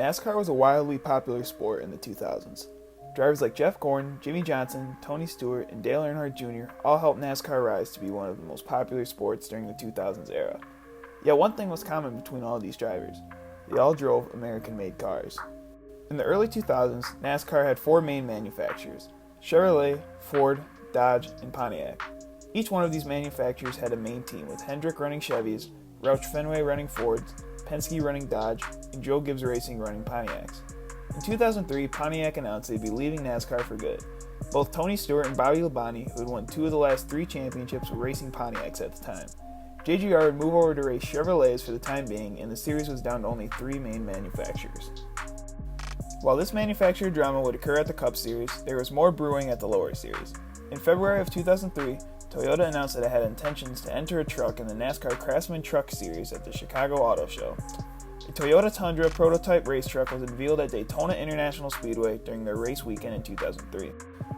NASCAR was a wildly popular sport in the 2000s. Drivers like Jeff Gordon, Jimmy Johnson, Tony Stewart, and Dale Earnhardt Jr. all helped NASCAR rise to be one of the most popular sports during the 2000s era. Yet one thing was common between all of these drivers. They all drove American-made cars. In the early 2000s, NASCAR had four main manufacturers: Chevrolet, Ford, Dodge, and Pontiac. Each one of these manufacturers had a main team, with Hendrick running Chevys, Roush Fenway running Fords, Penske running Dodge, and Joe Gibbs Racing running Pontiacs. In 2003, Pontiac announced they'd be leaving NASCAR for good. Both Tony Stewart and Bobby Labonte, who had won two of the last three championships, were racing Pontiacs at the time. JGR would move over to race Chevrolets for the time being, and the series was down to only three main manufacturers. While this manufacturer drama would occur at the Cup Series, there was more brewing at the lower series. In February of 2003, Toyota announced that it had intentions to enter a truck in the NASCAR Craftsman Truck Series at the Chicago Auto Show. A Toyota Tundra prototype race truck was unveiled at Daytona International Speedway during their race weekend in 2003.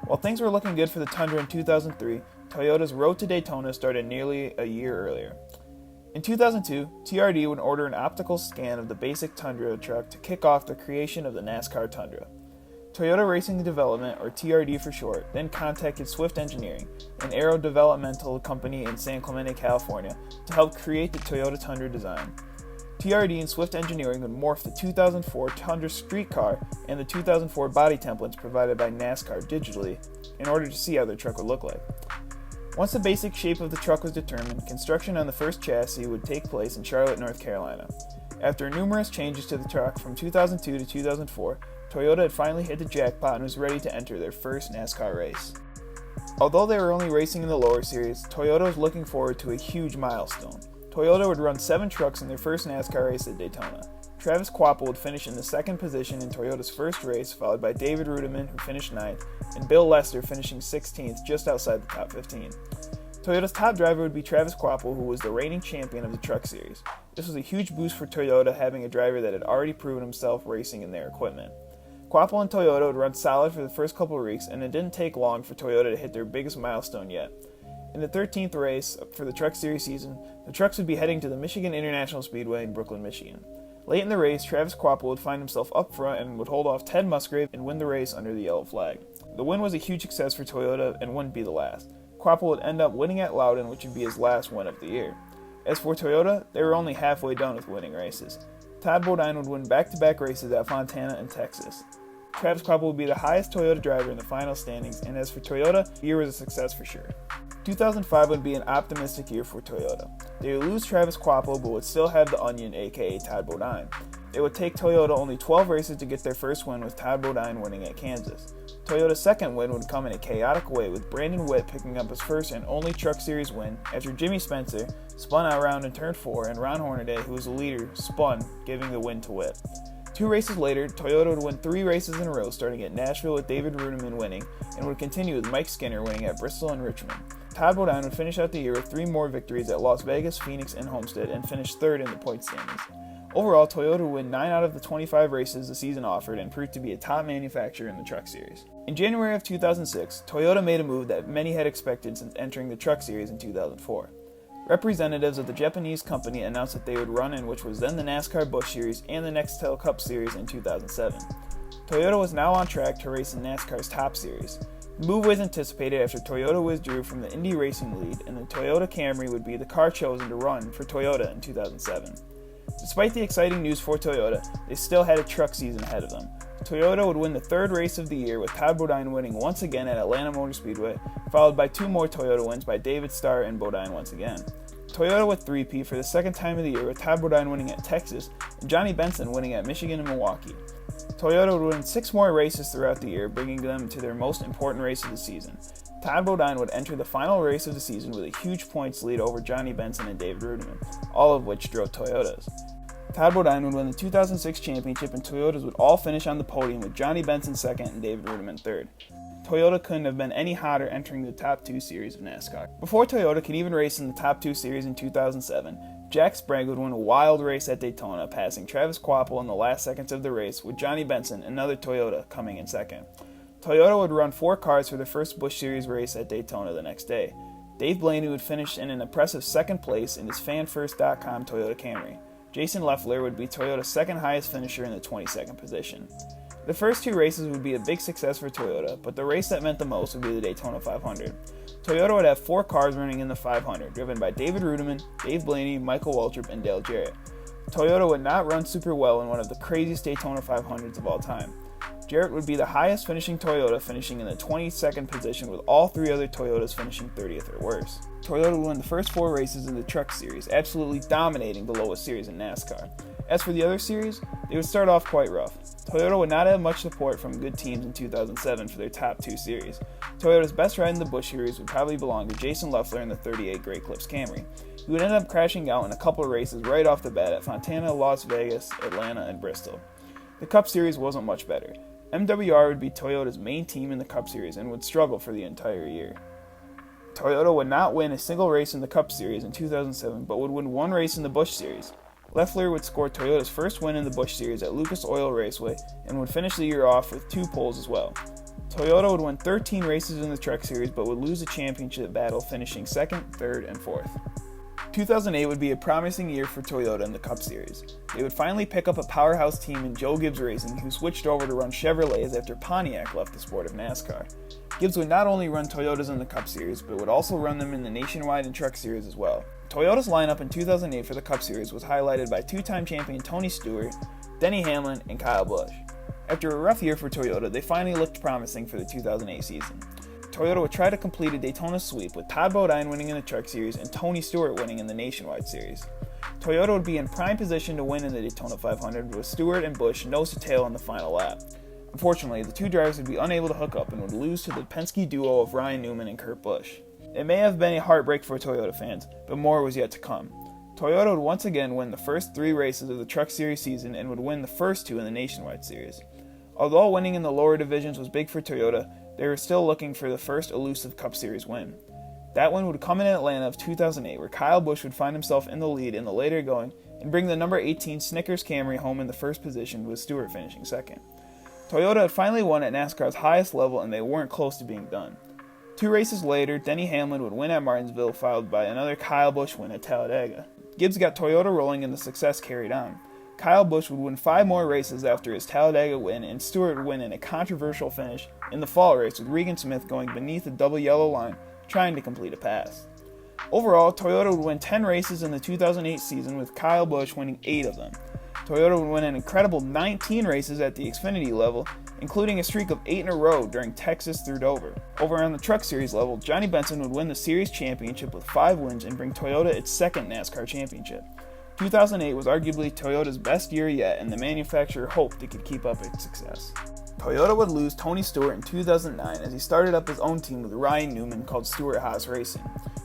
While things were looking good for the Tundra in 2003, Toyota's road to Daytona started nearly a year earlier. In 2002, TRD would order an optical scan of the basic Tundra truck to kick off the creation of the NASCAR Tundra. Toyota Racing Development, or TRD for short, then contacted Swift Engineering, an aero-developmental company in San Clemente, California, to help create the Toyota Tundra design. TRD and Swift Engineering would morph the 2004 Tundra street car and the 2004 body templates provided by NASCAR digitally in order to see how the truck would look like. Once the basic shape of the truck was determined, construction on the first chassis would take place in Charlotte, North Carolina. After numerous changes to the truck from 2002 to 2004, Toyota had finally hit the jackpot and was ready to enter their first NASCAR race. Although they were only racing in the lower series, Toyota was looking forward to a huge milestone. Toyota would run 7 trucks in their first NASCAR race at Daytona. Travis Kvapil would finish in the second position in Toyota's first race, followed by David Rudiman, who finished 9th, and Bill Lester finishing 16th, just outside the top 15. Toyota's top driver would be Travis Kvapil, who was the reigning champion of the Truck Series. This was a huge boost for Toyota, having a driver that had already proven himself racing in their equipment. Kvapil and Toyota would run solid for the first couple of weeks, and it didn't take long for Toyota to hit their biggest milestone yet. In the 13th race for the Truck Series season, the trucks would be heading to the Michigan International Speedway in Brooklyn, Michigan. Late in the race, Travis Kvapil would find himself up front and would hold off Ted Musgrave and win the race under the yellow flag. The win was a huge success for Toyota and wouldn't be the last. Kvapil would end up winning at Loudon, which would be his last win of the year. As for Toyota, they were only halfway done with winning races. Todd Bodine would win back-to-back races at Fontana and Texas. Travis Kvapil would be the highest Toyota driver in the final standings, and as for Toyota, the year was a success for sure. 2005 would be an optimistic year for Toyota. They would lose Travis Kvapil, but would still have the Onion, aka Todd Bodine. It would take Toyota only 12 races to get their first win, with Todd Bodine winning at Kansas. Toyota's second win would come in a chaotic way, with Brandon Witt picking up his first and only Truck Series win after Jimmy Spencer spun out around in turn 4 and Ron Hornaday, who was the leader, spun, giving the win to Witt. 2 races later, Toyota would win 3 races in a row, starting at Nashville with David Rudiman winning, and would continue with Mike Skinner winning at Bristol and Richmond. Todd Bodine would finish out the year with 3 more victories at Las Vegas, Phoenix, and Homestead, and finish 3rd in the point standings. Overall, Toyota would win 9 out of the 25 races the season offered and proved to be a top manufacturer in the Truck Series. In January of 2006, Toyota made a move that many had expected since entering the Truck Series in 2004. Representatives of the Japanese company announced that they would run in which was then the NASCAR Busch Series and the Nextel Cup Series in 2007. Toyota was now on track to race in NASCAR's Top Series. The move was anticipated after Toyota withdrew from the Indy Racing lead, and the Toyota Camry would be the car chosen to run for Toyota in 2007. Despite the exciting news for Toyota, they still had a truck season ahead of them. Toyota would win the 3rd race of the year, with Todd Bodine winning once again at Atlanta Motor Speedway, followed by 2 more Toyota wins by David Starr and Bodine once again. Toyota would three-peat for the second time of the year, with Todd Bodine winning at Texas and Johnny Benson winning at Michigan and Milwaukee. Toyota would win 6 more races throughout the year, bringing them to their most important race of the season. Todd Bodine would enter the final race of the season with a huge points lead over Johnny Benson and David Rudiman, all of which drove Toyotas. Todd Bodine would win the 2006 championship, and Toyotas would all finish on the podium with Johnny Benson 2nd and David Rudiman 3rd. Toyota couldn't have been any hotter entering the top 2 series of NASCAR. Before Toyota could even race in the top 2 series in 2007, Jack Sprague would win a wild race at Daytona, passing Travis Kvapil in the last seconds of the race, with Johnny Benson, another Toyota, coming in 2nd. Toyota would run 4 cars for their first Busch Series race at Daytona the next day. Dave Blaney would finish in an impressive 2nd place in his FanFirst.com Toyota Camry. Jason Leffler would be Toyota's second highest finisher in the 22nd position. The first two races would be a big success for Toyota, but the race that meant the most would be the Daytona 500. Toyota would have 4 cars running in the 500, driven by David Rudiman, Dave Blaney, Michael Waltrip, and Dale Jarrett. Toyota would not run super well in one of the craziest Daytona 500s of all time. Jarrett would be the highest finishing Toyota, finishing in the 22nd position, with all 3 other Toyotas finishing 30th or worse. Toyota would win the first 4 races in the Truck Series, absolutely dominating the lowest series in NASCAR. As for the other series, they would start off quite rough. Toyota would not have much support from good teams in 2007 for their top 2 series. Toyota's best ride in the Busch Series would probably belong to Jason Leffler in the 38 Great Clips Camry. He would end up crashing out in a couple of races right off the bat at Fontana, Las Vegas, Atlanta, and Bristol. The Cup Series wasn't much better. MWR would be Toyota's main team in the Cup Series and would struggle for the entire year. Toyota would not win a single race in the Cup Series in 2007, but would win 1 race in the Busch Series. Leffler would score Toyota's first win in the Busch Series at Lucas Oil Raceway and would finish the year off with 2 poles as well. Toyota would win 13 races in the Truck Series, but would lose the championship battle, finishing 2nd, 3rd, and 4th. 2008 would be a promising year for Toyota in the Cup Series. They would finally pick up a powerhouse team in Joe Gibbs Racing, who switched over to run Chevrolets after Pontiac left the sport of NASCAR. Gibbs would not only run Toyotas in the Cup Series, but would also run them in the Nationwide and Truck Series as well. Toyota's lineup in 2008 for the Cup Series was highlighted by 2-time champion Tony Stewart, Denny Hamlin, and Kyle Busch. After a rough year for Toyota, they finally looked promising for the 2008 season. Toyota would try to complete a Daytona sweep, with Todd Bodine winning in the Truck Series and Tony Stewart winning in the Nationwide Series. Toyota would be in prime position to win in the Daytona 500, with Stewart and Busch nose to tail on the final lap. Unfortunately, the 2 drivers would be unable to hook up and would lose to the Penske duo of Ryan Newman and Kurt Busch. It may have been a heartbreak for Toyota fans, but more was yet to come. Toyota would once again win the first 3 races of the Truck Series season and would win the first 2 in the Nationwide Series. Although winning in the lower divisions was big for Toyota, they were still looking for the first elusive Cup Series win. That win would come in Atlanta of 2008, where Kyle Busch would find himself in the lead in the later going and bring the number 18 Snickers Camry home in the first position, with Stewart finishing 2nd. Toyota had finally won at NASCAR's highest level, and they weren't close to being done. 2 races later, Denny Hamlin would win at Martinsville, followed by another Kyle Busch win at Talladega. Gibbs got Toyota rolling and the success carried on. Kyle Busch would win 5 more races after his Talladega win, and Stewart would win in a controversial finish in the fall race, with Regan Smith going beneath the double yellow line, trying to complete a pass. Overall, Toyota would win 10 races in the 2008 season, with Kyle Busch winning 8 of them. Toyota would win an incredible 19 races at the Xfinity level, including a streak of 8 in a row during Texas through Dover. Over on the Truck Series level, Johnny Benson would win the Series championship with 5 wins and bring Toyota its 2nd NASCAR championship. 2008 was arguably Toyota's best year yet, and the manufacturer hoped it could keep up its success. Toyota would lose Tony Stewart in 2009 as he started up his own team with Ryan Newman called Stewart Haas Racing.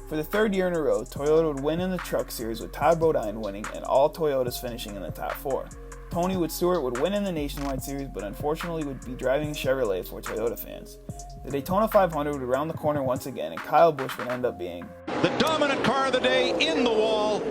For the 3rd year in a row, Toyota would win in the Truck Series, with Todd Bodine winning and all Toyotas finishing in the top 4. Tony Stewart would win in the Nationwide Series, but unfortunately would be driving a Chevrolet for Toyota fans. The Daytona 500 would round the corner once again, and Kyle Busch would end up being the dominant car of the day in the wall.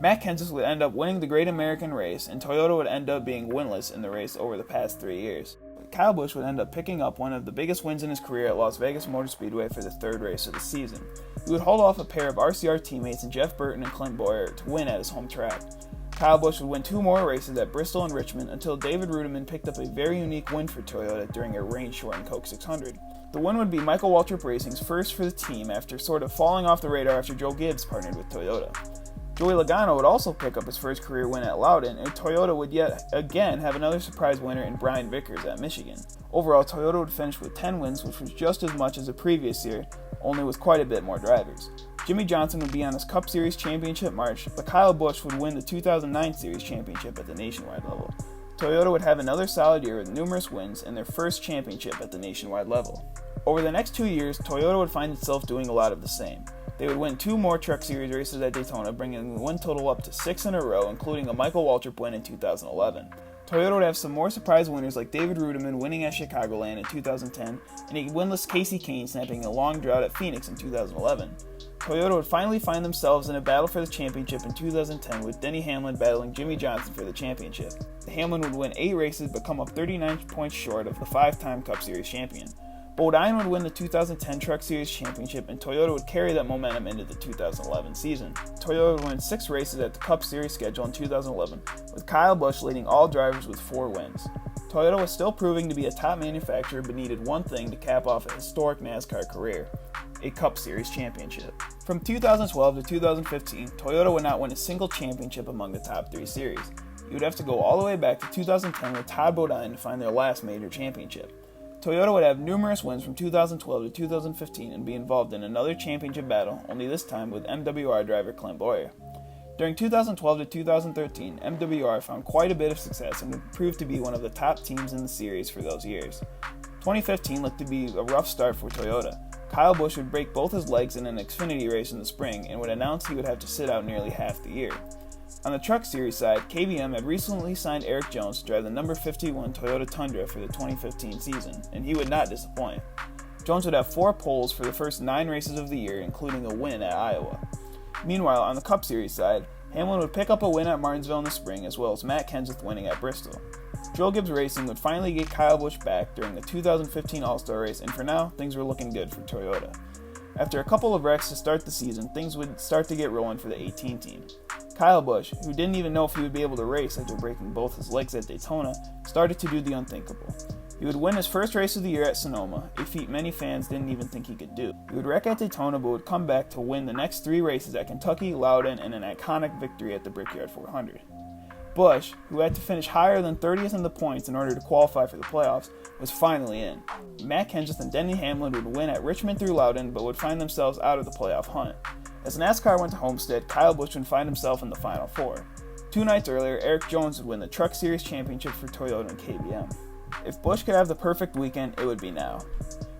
Matt Kenseth would end up winning the Great American Race, and Toyota would end up being winless in the race over the past 3 years. Kyle Busch would end up picking up one of the biggest wins in his career at Las Vegas Motor Speedway for the 3rd race of the season. He would hold off a pair of RCR teammates in Jeff Burton and Clint Bowyer to win at his home track. Kyle Busch would win 2 more races at Bristol and Richmond until David Rudiman picked up a very unique win for Toyota during a rain-shortened Coke 600. The win would be Michael Waltrip Racing's first for the team after sort of falling off the radar after Joe Gibbs partnered with Toyota. Joey Logano would also pick up his first career win at Loudon, and Toyota would yet again have another surprise winner in Brian Vickers at Michigan. Overall, Toyota would finish with 10 wins, which was just as much as the previous year, only with quite a bit more drivers. Jimmy Johnson would be on his Cup Series championship march, but Kyle Busch would win the 2009 Series championship at the nationwide level. Toyota would have another solid year with numerous wins and their first championship at the nationwide level. Over the next 2 years, Toyota would find itself doing a lot of the same. They would win 2 more Truck Series races at Daytona, bringing the win total up to 6 in a row, including a Michael Waltrip win in 2011. Toyota would have some more surprise winners like David Rudiman winning at Chicagoland in 2010, and a winless Casey Kane snapping a long drought at Phoenix in 2011. Toyota would finally find themselves in a battle for the championship in 2010, with Denny Hamlin battling Jimmy Johnson for the championship. Hamlin would win 8 races but come up 39 points short of the 5-time Cup Series champion. Bodine would win the 2010 Truck Series Championship, and Toyota would carry that momentum into the 2011 season. Toyota would win 6 races at the Cup Series schedule in 2011, with Kyle Busch leading all drivers with 4 wins. Toyota was still proving to be a top manufacturer, but needed one thing to cap off a historic NASCAR career: a Cup Series championship. From 2012 to 2015, Toyota would not win a single championship among the top 3 series. You would have to go all the way back to 2010 with Todd Bodine to find their last major championship. Toyota would have numerous wins from 2012 to 2015 and be involved in another championship battle, only this time with MWR driver Clint Bowyer. During 2012 to 2013, MWR found quite a bit of success and would prove to be one of the top teams in the series for those years. 2015 looked to be a rough start for Toyota. Kyle Busch would break both his legs in an Xfinity race in the spring and would announce he would have to sit out nearly half the year. On the Truck Series side, KBM had recently signed Eric Jones to drive the number 51 Toyota Tundra for the 2015 season, and he would not disappoint. Jones would have 4 poles for the first 9 races of the year, including a win at Iowa. Meanwhile, on the Cup Series side, Hamlin would pick up a win at Martinsville in the spring, as well as Matt Kenseth winning at Bristol. Joel Gibbs Racing would finally get Kyle Busch back during the 2015 All-Star race, and for now, things were looking good for Toyota. After a couple of wrecks to start the season, things would start to get rolling for the 18 team. Kyle Busch, who didn't even know if he would be able to race after breaking both his legs at Daytona, started to do the unthinkable. He would win his first race of the year at Sonoma, a feat many fans didn't even think he could do. He would wreck at Daytona but would come back to win the next 3 races at Kentucky, Loudon, and an iconic victory at the Brickyard 400. Busch, who had to finish higher than 30th in the points in order to qualify for the playoffs, was finally in. Matt Kenseth and Denny Hamlin would win at Richmond through Loudon but would find themselves out of the playoff hunt. As NASCAR went to Homestead, Kyle Busch would find himself in the Final 4. 2 nights earlier, Eric Jones would win the Truck Series Championship for Toyota and KBM. If Busch could have the perfect weekend, it would be now.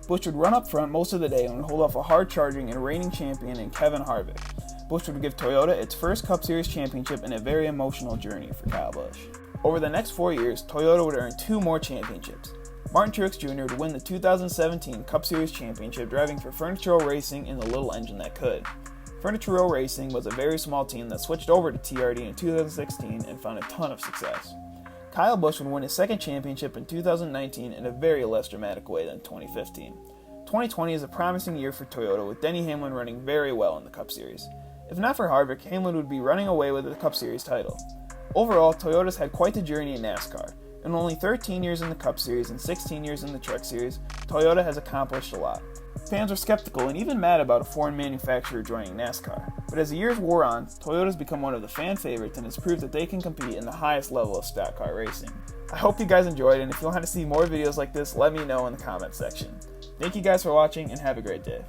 Busch would run up front most of the day and would hold off a hard-charging and reigning champion in Kevin Harvick. Busch would give Toyota its first Cup Series championship in a very emotional journey for Kyle Busch. Over the next 4 years, Toyota would earn 2 more championships. Martin Truex Jr. would win the 2017 Cup Series championship driving for Furniture Row Racing in the little engine that could. Furniture Row Racing was a very small team that switched over to TRD in 2016 and found a ton of success. Kyle Busch would win his second championship in 2019 in a very less dramatic way than 2015. 2020 is a promising year for Toyota, with Denny Hamlin running very well in the Cup Series. If not for Harvick, Hamlin would be running away with the Cup Series title. Overall, Toyota's had quite the journey in NASCAR. In only 13 years in the Cup Series and 16 years in the Truck Series, Toyota has accomplished a lot. Fans were skeptical and even mad about a foreign manufacturer joining NASCAR, but as the years wore on, Toyota's become one of the fan favorites and has proved that they can compete in the highest level of stock car racing. I hope you guys enjoyed, and if you want to see more videos like this, let me know in the comments section. Thank you guys for watching, and have a great day.